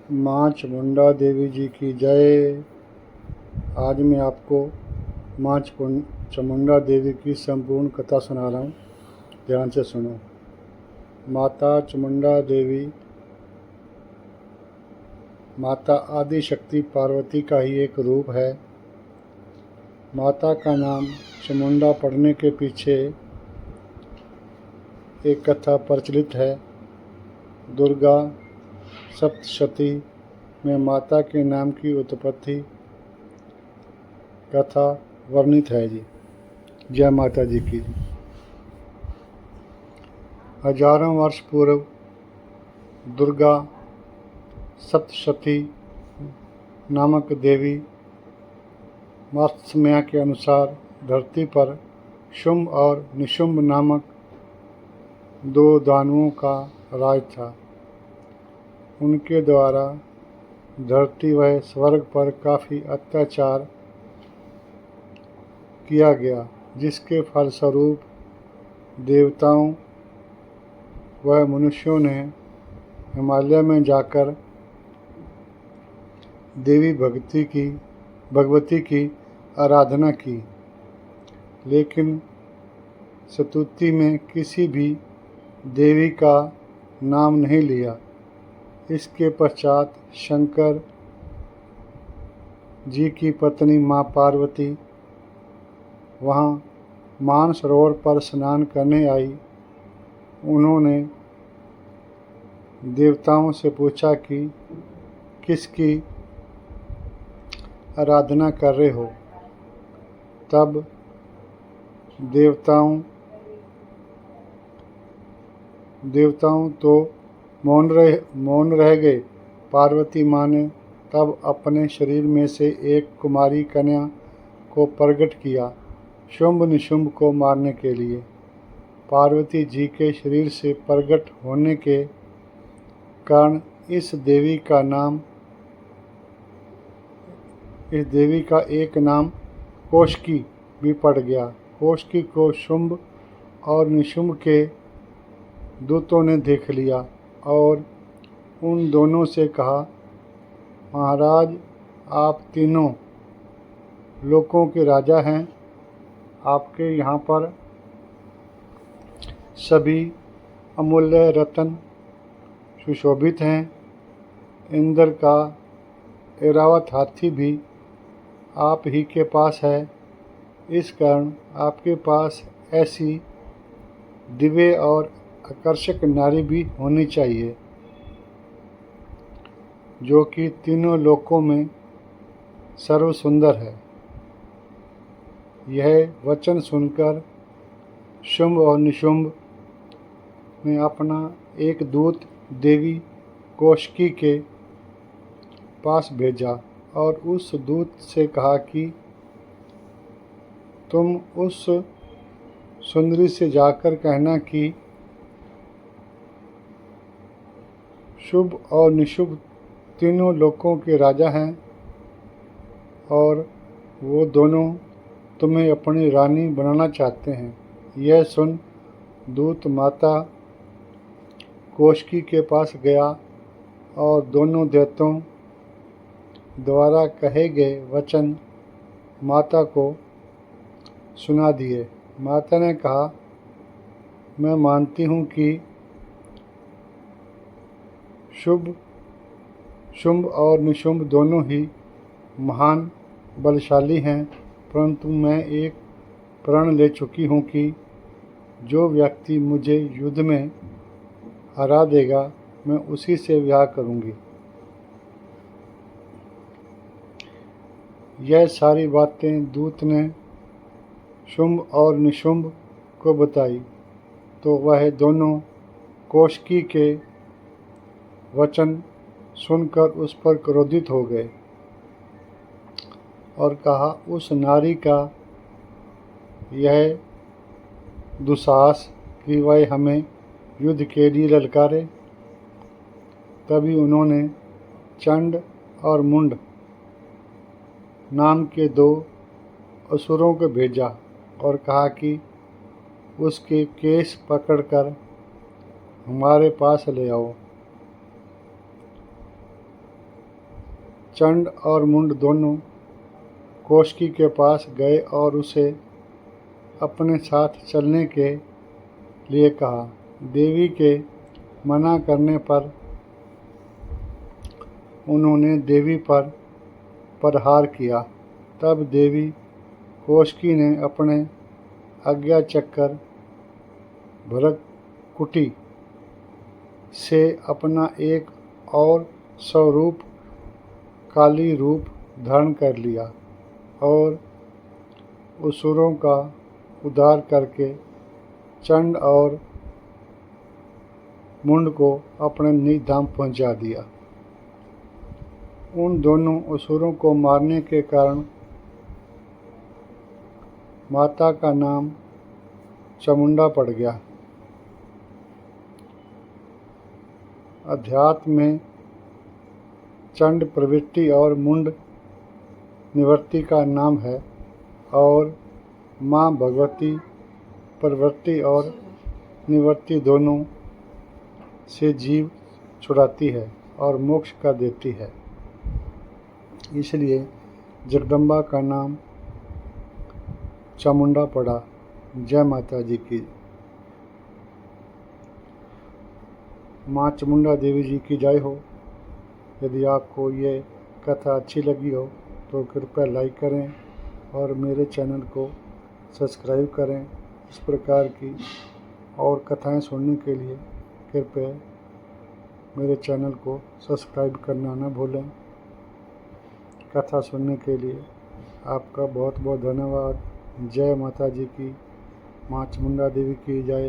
माँ चामुंडा देवी जी की जय। आज मैं आपको माँ चामुंडा देवी की संपूर्ण कथा सुना रहा हूँ, ध्यान से सुनो। माता चामुंडा देवी माता आदि शक्ति पार्वती का ही एक रूप है। माता का नाम चामुंडा पढ़ने के पीछे एक कथा प्रचलित है। दुर्गा सप्तशती में माता के नाम की उत्पत्ति कथा वर्णित है जी। जय माता जी की। हजारों वर्ष पूर्व दुर्गा सप्तशती नामक देवी महात्म्य के अनुसार धरती पर शुंभ और निशुंभ नामक दो दानवों का राज था। उनके द्वारा धरती व स्वर्ग पर काफ़ी अत्याचार किया गया, जिसके फलस्वरूप देवताओं व मनुष्यों ने हिमालय में जाकर देवी भगवती की आराधना की, लेकिन स्तुति में किसी भी देवी का नाम नहीं लिया। इसके पश्चात शंकर जी की पत्नी माँ पार्वती वहाँ मानसरोवर पर स्नान करने आई। उन्होंने देवताओं से पूछा कि किसकी आराधना कर रहे हो। तब देवताओं तो मौन रह गए। पार्वती माँ ने तब अपने शरीर में से एक कुमारी कन्या को प्रकट किया, शुंभ निशुंभ को मारने के लिए। पार्वती जी के शरीर से प्रकट होने के कारण इस देवी का एक नाम कौशिकी भी पड़ गया। कौशिकी को शुंभ और निशुंभ के दूतों ने देख लिया और उन दोनों से कहा, महाराज, आप तीनों लोकों के राजा हैं। आपके यहाँ पर सभी अमूल्य रत्न सुशोभित हैं। इंद्र का ऐरावत हाथी भी आप ही के पास है। इस कारण आपके पास ऐसी दिव्य और आकर्षक नारी भी होनी चाहिए, जो कि तीनों लोकों में सर्व सुंदर है। यह वचन सुनकर शुंभ और निशुंभ ने अपना एक दूत देवी कौशिकी के पास भेजा और उस दूत से कहा कि तुम उस सुंदरी से जाकर कहना कि शुभ और निशुभ तीनों लोकों के राजा हैं और वो दोनों तुम्हें अपनी रानी बनाना चाहते हैं। यह सुन दूत माता कौशिकी के पास गया और दोनों दैत्यों द्वारा कहे गए वचन माता को सुना दिए। माता ने कहा, मैं मानती हूँ कि शुंभ और निशुंभ दोनों ही महान बलशाली हैं, परंतु मैं एक प्रण ले चुकी हूँ कि जो व्यक्ति मुझे युद्ध में हरा देगा, मैं उसी से विवाह करूँगी। यह सारी बातें दूत ने शुंभ और निशुंभ को बताई, तो वह दोनों कौशिकी के वचन सुनकर उस पर क्रोधित हो गए और कहा, उस नारी का यह दुस्साहस कि वह हमें युद्ध के लिए ललकारे। तभी उन्होंने चंड और मुंड नाम के दो असुरों को भेजा और कहा कि उसके केस पकड़कर हमारे पास ले आओ। चंड और मुंड दोनों कौशिकी के पास गए और उसे अपने साथ चलने के लिए कहा। देवी के मना करने पर उन्होंने देवी पर प्रहार किया। तब देवी कौशिकी ने अपने आज्ञा चक्र भृकुटी से अपना एक और स्वरूप काली रूप धारण कर लिया और असुरों का उद्धार करके चंड और मुंड को अपने निज धाम पहुंचा दिया। उन दोनों असुरों को मारने के कारण माता का नाम चामुंडा पड़ गया। अध्यात्म में चंड प्रवृत्ति और मुंड निवृत्ति का नाम है और माँ भगवती प्रवृत्ति और निवृत्ति दोनों से जीव छुड़ाती है और मोक्ष का देती है। इसलिए जगदम्बा का नाम चामुंडा पड़ा। जय माता जी की। माँ चामुंडा देवी जी की जय हो। यदि आपको ये कथा अच्छी लगी हो तो कृपया लाइक करें और मेरे चैनल को सब्सक्राइब करें। इस प्रकार की और कथाएं सुनने के लिए कृपया मेरे चैनल को सब्सक्राइब करना न भूलें। कथा सुनने के लिए आपका बहुत बहुत धन्यवाद। जय माता जी की। माँ चामुंडा देवी की जय।